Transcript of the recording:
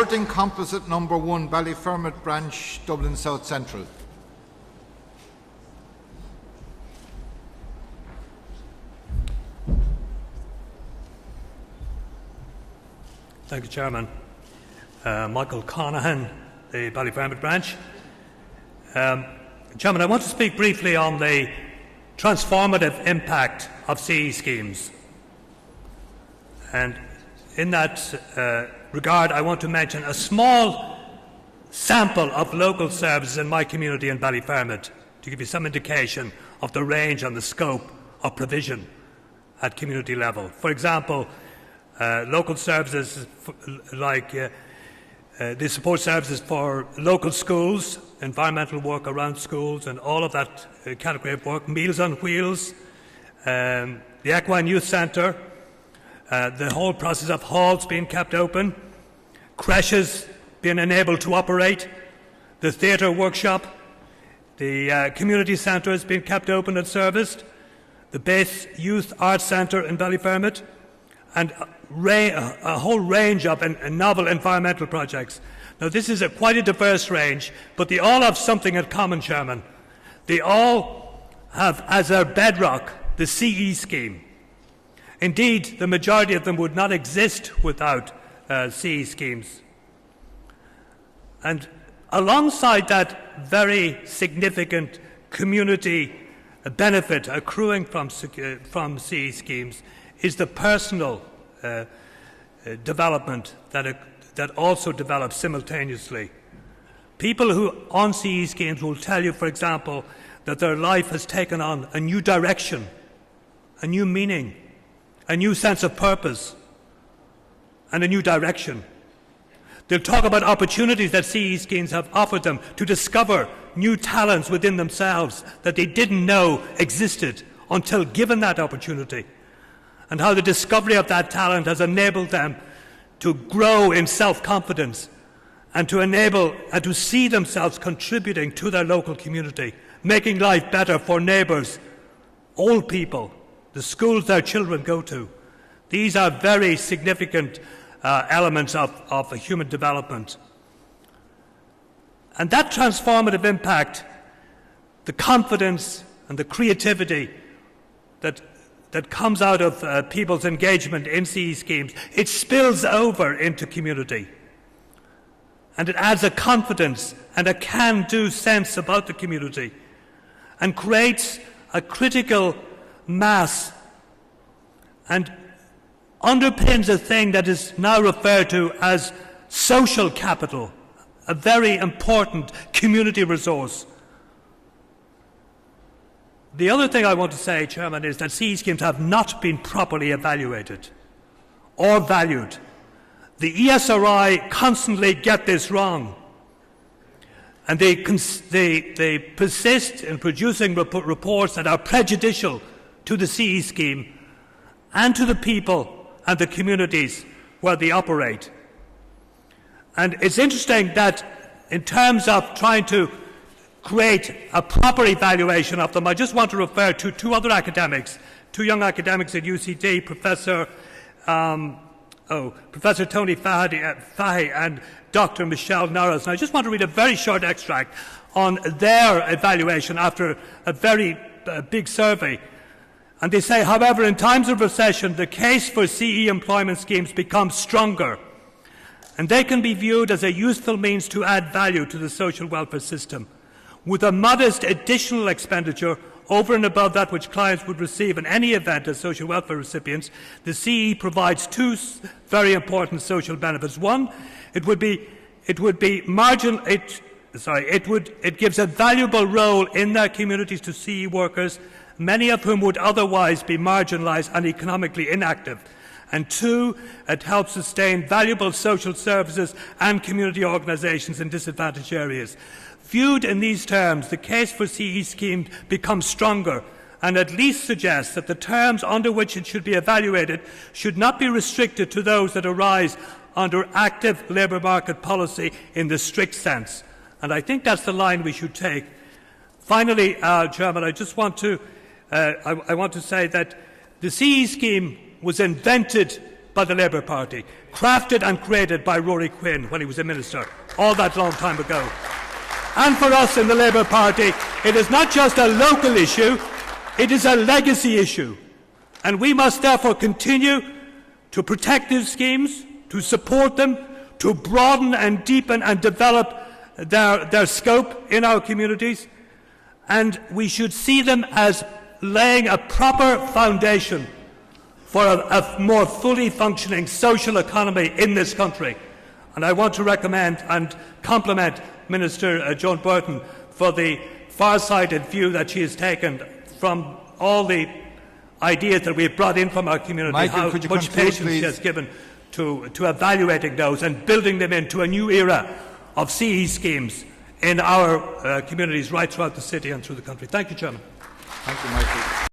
Awarding Composite Number 1, Ballyfermot Branch, Dublin South Central. Thank you, Chairman. Michael Conahan, the Ballyfermot Branch. Chairman, I want to speak briefly on the transformative impact of CE schemes. And in that regard, I want to mention a small sample of local services in my community in Ballyfermot to give you some indication of the range and the scope of provision at community level. For example, local services like the support services for local schools, environmental work around schools and all of that category of work, Meals on Wheels, the Equine Youth Centre, the whole process of halls being kept open, creches being enabled to operate, the theatre workshop, the community centres being kept open and serviced, the Base Youth Arts Centre in Ballyfermot, and a whole range of novel environmental projects. Now, this is quite a diverse range, but they all have something in common, Chairman. They all have as their bedrock the CE scheme. Indeed, the majority of them would not exist without CE schemes. And alongside that very significant community benefit accruing from CE schemes is the personal development that also develops simultaneously. People who on CE schemes will tell you, for example, that their life has taken on a new direction, a new meaning, a new sense of purpose, and a new direction. They'll talk about opportunities that CE schemes have offered them to discover new talents within themselves that they didn't know existed until given that opportunity, and how the discovery of that talent has enabled them to grow in self-confidence and to enable and to see themselves contributing to their local community, making life better for neighbours, old people, the schools their children go to. These are very significant elements of human development. And that transformative impact, the confidence and the creativity that comes out of people's engagement in CE schemes, it spills over into community. And it adds a confidence and a can-do sense about the community and creates a critical mass and underpins a thing that is now referred to as social capital, a very important community resource. The other thing I want to say, Chairman, is that CE schemes have not been properly evaluated or valued. The ESRI constantly get this wrong, and they persist in producing reports that are prejudicial to the CE scheme and to the people and the communities where they operate. And it's interesting that in terms of trying to create a proper evaluation of them, I just want to refer to two other academics, two young academics at UCD, Professor Tony Fahy and Dr. Michelle Norris. And I just want to read a very short extract on their evaluation after a very big survey. And they say, however, in times of recession, the case for CE employment schemes becomes stronger, and they can be viewed as a useful means to add value to the social welfare system. With a modest additional expenditure over and above that which clients would receive in any event as social welfare recipients, the CE provides two very important social benefits. One, it gives a valuable role in their communities to CE workers, many of whom would otherwise be marginalised and economically inactive. And two, it helps sustain valuable social services and community organisations in disadvantaged areas. Viewed in these terms, the case for CE scheme becomes stronger and at least suggests that the terms under which it should be evaluated should not be restricted to those that arise under active labour market policy in the strict sense. And I think that's the line we should take. Finally, Chairman, I just want to I want to say that the CE scheme was invented by the Labour Party, crafted and created by Rory Quinn when he was a minister, all that long time ago. And for us in the Labour Party, it is not just a local issue, it is a legacy issue. And we must therefore continue to protect these schemes, to support them, to broaden and deepen and develop their scope in our communities. And we should see them as laying a proper foundation for a more fully functioning social economy in this country. And I want to recommend and compliment Minister Joan Burton for the far-sighted view that she has taken from all the ideas that we have brought in from our community, Michael, how could you much conclude, patience she has given to evaluating those and building them into a new era of CE schemes in our communities right throughout the city and through the country. Thank you, Chairman. Thank you, Michael.